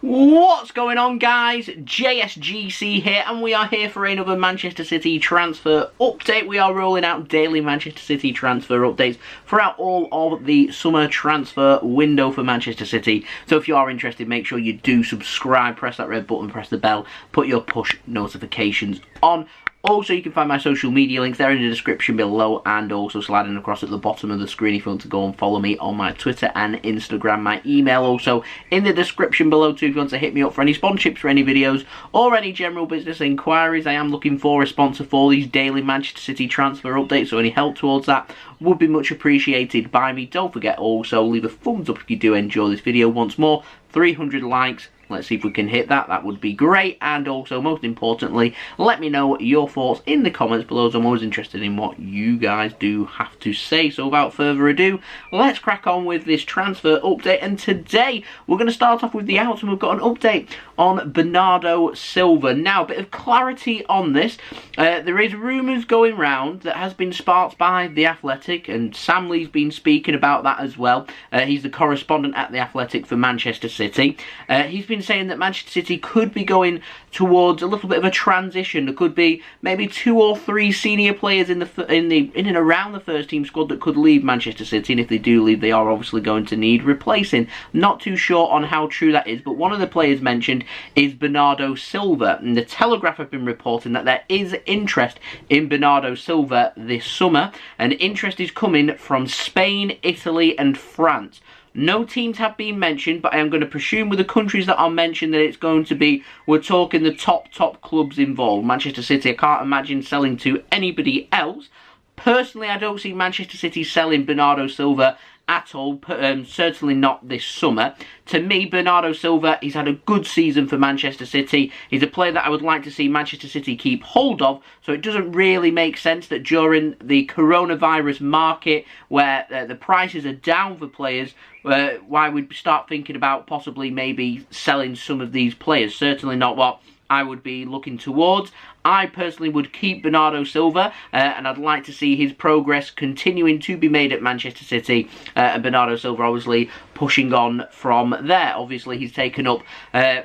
What's going on, guys? JSGC here, and we are here for another Manchester City transfer update. We are rolling out daily Manchester City transfer updates throughout all of the summer transfer window for Manchester City. So if you are interested, make sure you do subscribe, press that red button, press the bell, put your push notifications on. Also, you can find my social media links there in the description below, and also sliding across at the bottom of the screen if you want to go and follow me on my Twitter and Instagram. My email also in the description below too if you want to hit me up for any sponsorships for any videos or any general business inquiries. I am looking for a sponsor for these daily Manchester City transfer updates, so any help towards that would be much appreciated by me. Don't forget also, leave a thumbs up if you do enjoy this video. Once more, 300 likes. Let's see if we can hit that. That would be great. And also, most importantly, let me know your thoughts in the comments below, as I'm always interested in what you guys do have to say. So without further ado, let's crack on with this transfer update. And today, we're going to start off with the outs, and we've got an update on Bernardo Silva. Now, a bit of clarity on this. There is rumours going round that has been sparked by The Athletic, and Sam Lee's been speaking about that as well. He's the correspondent at The Athletic for Manchester City. He's been saying that Manchester City could be going towards a little bit of a transition. There could be maybe 2 or 3 senior players in and around the first team squad that could leave Manchester City, and if they do leave, they are obviously going to need replacing. Not too sure on how true that is, but one of the players mentioned is Bernardo Silva, and the Telegraph have been reporting that there is interest in Bernardo Silva this summer, and interest is coming from Spain, Italy and France. No teams have been mentioned, but I am going to presume with the countries that are mentioned that it's going to be, we're talking the top clubs involved. Manchester City, I can't imagine selling to anybody else. Personally, I don't see Manchester City selling Bernardo Silva at all, certainly not this summer. To me, Bernardo Silva, he's had a good season for Manchester City. He's a player that I would like to see Manchester City keep hold of, so it doesn't really make sense that during the coronavirus market, where the prices are down for players, why we'd start thinking about possibly maybe selling some of these players. Certainly not what I would be looking towards. I personally would keep Bernardo Silva, and I'd like to see his progress continuing to be made at Manchester City, and Bernardo Silva obviously pushing on from there. Obviously, he's taken up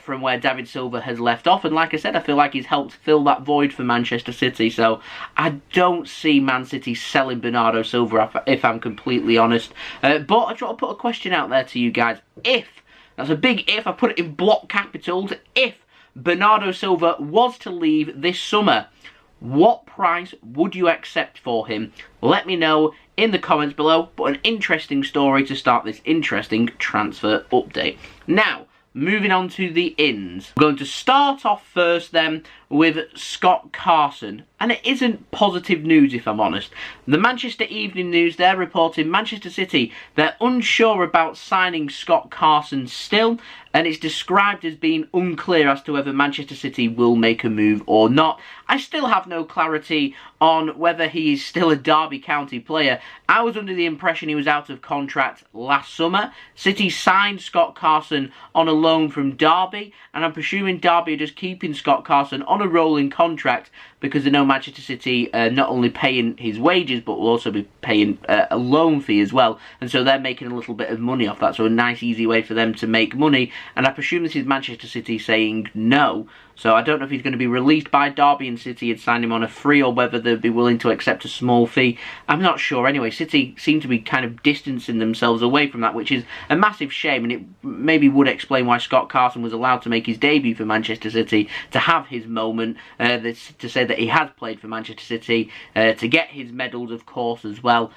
from where David Silva has left off, and like I said, I feel like he's helped fill that void for Manchester City, so I don't see Man City selling Bernardo Silva, if I'm completely honest. But I try to put a question out there to you guys. If, that's a big if, I put it in block capitals, if Bernardo Silva was to leave this summer, what price would you accept for him? Let me know in the comments below. But an interesting story to start this interesting transfer update. Now, moving on to the ins. We're going to start off first then with Scott Carson. And it isn't positive news, if I'm honest. The Manchester Evening News, they're reporting Manchester City, they're unsure about signing Scott Carson still, and it's described as being unclear as to whether Manchester City will make a move or not. I still have no clarity on whether he is still a Derby County player. I was under the impression he was out of contract last summer. City signed Scott Carson on a loan from Derby, and I'm presuming Derby are just keeping Scott Carson on a rolling contract because they know Manchester City not only paying his wages, but will also be paying a loan fee as well. And so they're making a little bit of money off that. So a nice, easy way for them to make money. And I presume this is Manchester City saying no. So I don't know if he's going to be released by Derby and City had signed him on a free, or whether they'd be willing to accept a small fee. I'm not sure. Anyway, City seem to be kind of distancing themselves away from that, which is a massive shame, and it maybe would explain why Scott Carson was allowed to make his debut for Manchester City, to have his moment, to say that he has played for Manchester City, to get his medals, of course, as well.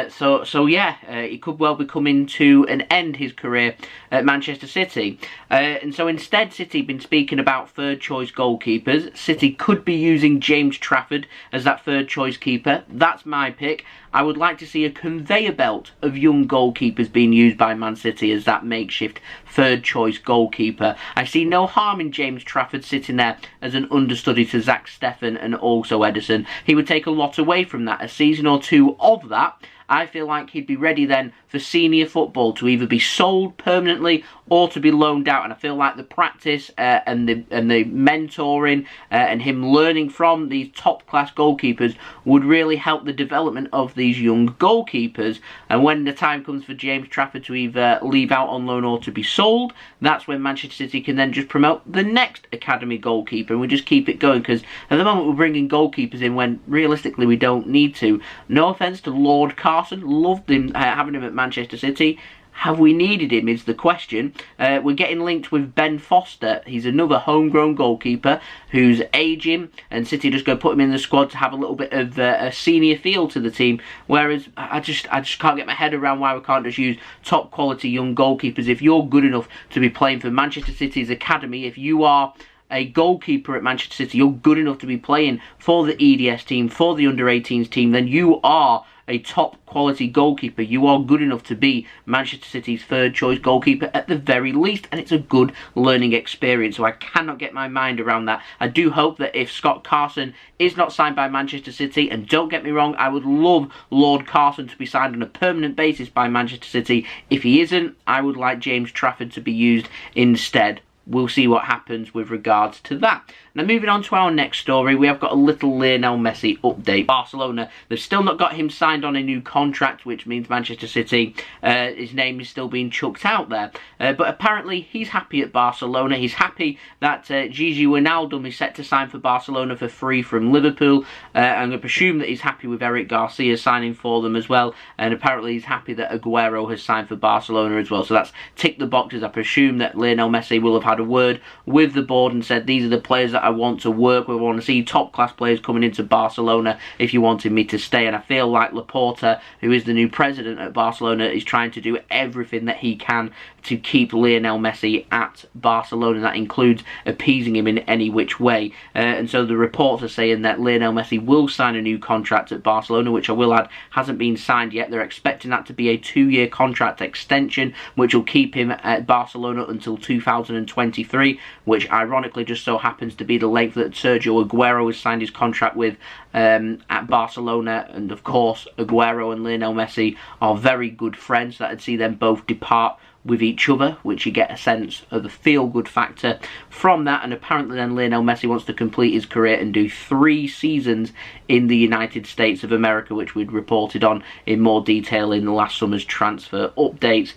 So yeah, he could well be coming to an end his career at Manchester City. And so instead, City have been speaking about third choice goalkeepers. City could be using James Trafford as that third choice keeper. That's my pick. I would like to see a conveyor belt of young goalkeepers being used by Man City as that makeshift third choice goalkeeper. I see no harm in James Trafford sitting there as an understudy to Zach Steffen and also Ederson. He would take a lot away from that. A season or two of that, I feel like he'd be ready then for senior football, to either be sold permanently or to be loaned out. And I feel like the practice and the mentoring and him learning from these top-class goalkeepers would really help the development of these young goalkeepers. And when the time comes for James Trafford to either leave out on loan or to be sold, that's when Manchester City can then just promote the next academy goalkeeper, and we just keep it going, because at the moment we're bringing goalkeepers in when realistically we don't need to. No offence to Lord Carson, loved him, having him at Manchester City. Have we needed him is the question. We're getting linked with Ben Foster. He's another homegrown goalkeeper who's aging, and City just go put him in the squad to have a little bit of a senior feel to the team. Whereas I just can't get my head around why we can't just use top quality young goalkeepers. If you're good enough to be playing for Manchester City's academy, if you are a goalkeeper at Manchester City, you're good enough to be playing for the EDS team, for the under-18s team, then you are a top quality goalkeeper. You are good enough to be Manchester City's third choice goalkeeper at the very least, and it's a good learning experience. So I cannot get my mind around that. I do hope that if Scott Carson is not signed by Manchester City, and don't get me wrong, I would love Lord Carson to be signed on a permanent basis by Manchester City. If he isn't, I would like James Trafford to be used instead. We'll see what happens with regards to that. Now, moving on to our next story, we have got a little Lionel Messi update. Barcelona, they've still not got him signed on a new contract, which means Manchester City, his name is still being chucked out there. But apparently, he's happy at Barcelona. He's happy that Gigi Wijnaldum is set to sign for Barcelona for free from Liverpool. I'm going to presume that he's happy with Eric Garcia signing for them as well. And apparently, he's happy that Aguero has signed for Barcelona as well. So that's ticked the boxes. I presume that Lionel Messi will have had a word with the board and said, these are the players that I want to work with. I want to see top class players coming into Barcelona if you wanted me to stay. And I feel like Laporta, who is the new president at Barcelona, is trying to do everything that he can to keep Lionel Messi at Barcelona. That includes appeasing him in any which way. And so the reports are saying that Lionel Messi will sign a new contract at Barcelona, which I will add hasn't been signed yet. They're expecting that to be a 2-year contract extension, which will keep him at Barcelona until 2023, which ironically just so happens to be the length that Sergio Aguero has signed his contract with at Barcelona. And of course, Aguero and Lionel Messi are very good friends. That'd see them both depart with each other, which you get a sense of the feel-good factor from that. And apparently then Lionel Messi wants to complete his career and do 3 seasons in the United States of America, which we'd reported on in more detail in the last summer's transfer updates.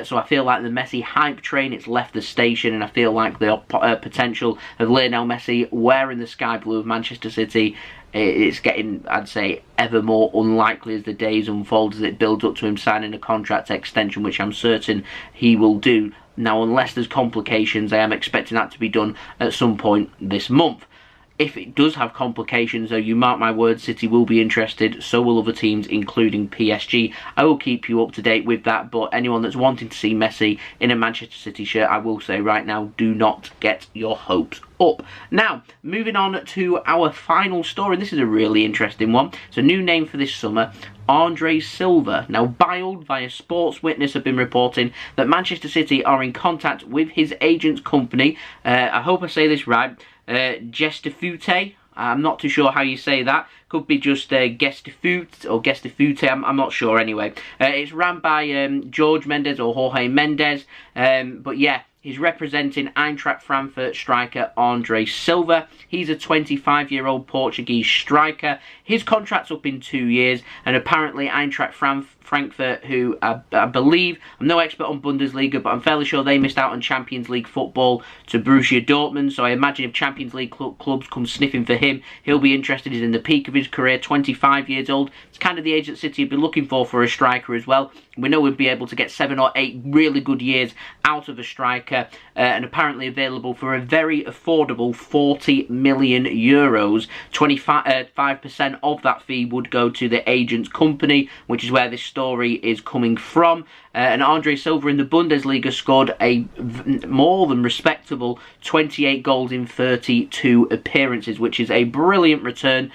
So I feel like the Messi hype train, it's left the station, and I feel like the potential of Lionel Messi wearing the sky blue of Manchester City, it's getting, I'd say, ever more unlikely as the days unfold, as it builds up to him signing a contract extension, which I'm certain he will do. Now, unless there's complications, I am expecting that to be done at some point this month. If it does have complications, though, you mark my words, City will be interested, so will other teams, including PSG. I will keep you up to date with that, but anyone that's wanting to see Messi in a Manchester City shirt, I will say right now, do not get your hopes up. Now, moving on to our final story, and this is a really interesting one. It's a new name for this summer, Andre Silva. Now, Bild via Sports Witness have been reporting that Manchester City are in contact with his agent's company. I hope I say this right. Gestifute. I'm not too sure how you say that. Could be just Gestifute or Gestifute. I'm not sure anyway. It's ran by George Mendes or Jorge Mendes. But yeah, he's representing Eintracht Frankfurt striker Andre Silva. He's a 25-year-old Portuguese striker. His contract's up in 2 years, and apparently Eintracht Frankfurt, who I believe, I'm no expert on Bundesliga, but I'm fairly sure they missed out on Champions League football to Borussia Dortmund. So I imagine if Champions League clubs come sniffing for him, he'll be interested. He's in the peak of his career, 25 years old. It's kind of the age that City would be looking for a striker as well. We know we'd be able to get 7 or 8 really good years out of a striker, and apparently available for a very affordable 40 million euros. 25% of that fee would go to the agent's company, which is where this story is coming from. And Andre Silva in the Bundesliga scored a more than respectable 28 goals in 32 appearances, which is a brilliant return.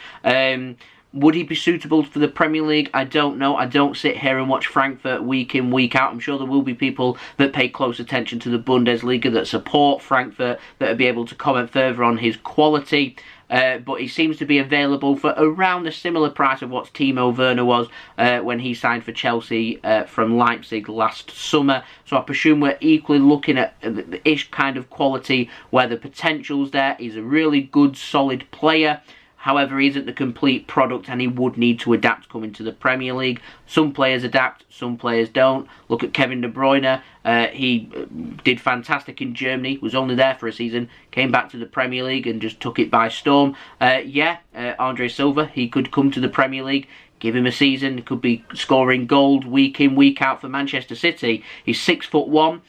Would he be suitable for the Premier League? I don't know. I don't sit here and watch Frankfurt week in, week out. I'm sure there will be people that pay close attention to the Bundesliga, that support Frankfurt, that will be able to comment further on his quality. But he seems to be available for around a similar price of what Timo Werner was when he signed for Chelsea from Leipzig last summer. So I presume we're equally looking at the ish kind of quality where the potential's there. He's a really good, solid player. However, he isn't the complete product, and he would need to adapt coming to the Premier League. Some players adapt, some players don't. Look at Kevin De Bruyne. He did fantastic in Germany, was only there for a season, came back to the Premier League and just took it by storm. Andre Silva, he could come to the Premier League. Give him a season, he could be scoring gold week in, week out for Manchester City. He's 6'1".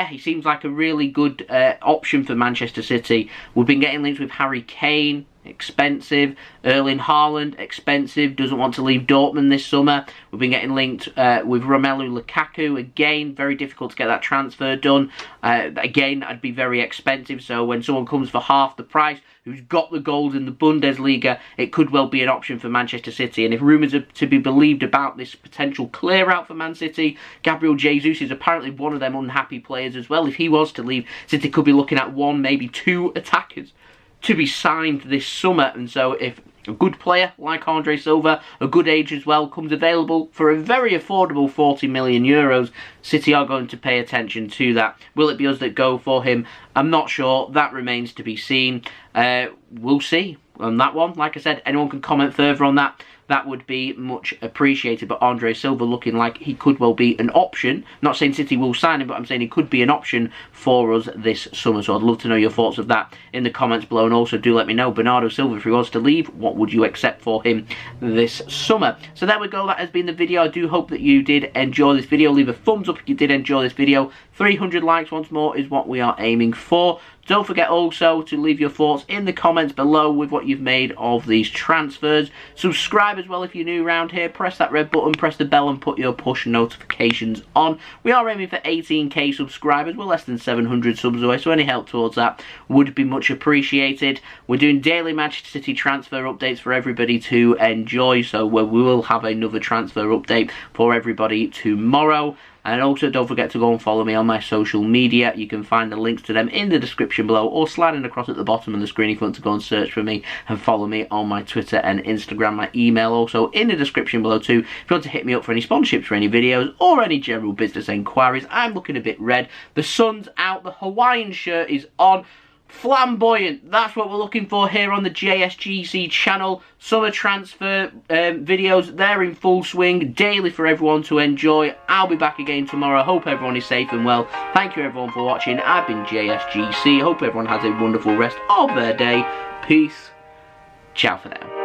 He seems like a really good option for Manchester City. We've been getting linked with Harry Kane, expensive. Erling Haaland, expensive, doesn't want to leave Dortmund this summer. We've been getting linked with Romelu Lukaku, again, very difficult to get that transfer done. Again, that'd be very expensive, so when someone comes for half the price, who's got the goals in the Bundesliga, it could well be an option for Manchester City. And if rumours are to be believed about this potential clear-out for Man City, Gabriel Jesus is apparently one of them unhappy players as well. If he was to leave, City could be looking at 1, maybe 2 attackers to be signed this summer. And so if a good player like Andre Silva, a good age as well, comes available for a very affordable €40 million, City are going to pay attention to that. Will it be us that go for him? I'm not sure. That remains to be seen. We'll see on that one. Like I said, anyone can comment further on that. That would be much appreciated. But Andre Silva looking like he could well be an option. Not saying City will sign him, but I'm saying he could be an option for us this summer. So I'd love to know your thoughts of that in the comments below. And also do let me know, Bernardo Silva, if he was to leave, what would you accept for him this summer? So there we go. That has been the video. I do hope that you did enjoy this video. Leave a thumbs up if you did enjoy this video. 300 likes once more is what we are aiming for. Don't forget also to leave your thoughts in the comments below with what you've made of these transfers. Subscribe as well if you're new around here. Press that red button, press the bell and put your push notifications on. We are aiming for 18k subscribers. We're less than 700 subs away, so any help towards that would be much appreciated. We're doing daily Manchester City transfer updates for everybody to enjoy, so we will have another transfer update for everybody tomorrow. And also don't forget to go and follow me on my social media. You can find the links to them in the description below or sliding across at the bottom of the screen if you want to go and search for me and follow me on my Twitter and Instagram. My email also in the description below too. If you want to hit me up for any sponsorships for any videos or any general business enquiries. I'm looking a bit red. The sun's out. The Hawaiian shirt is on. Flamboyant, that's what we're looking for here on the JSGC channel. Summer transfer videos, they're in full swing, daily for everyone to enjoy. I'll be back again tomorrow. Hope everyone is safe and well. Thank you everyone for watching. I've been JSGC. Hope everyone has a wonderful rest of their day. Peace. Ciao for now.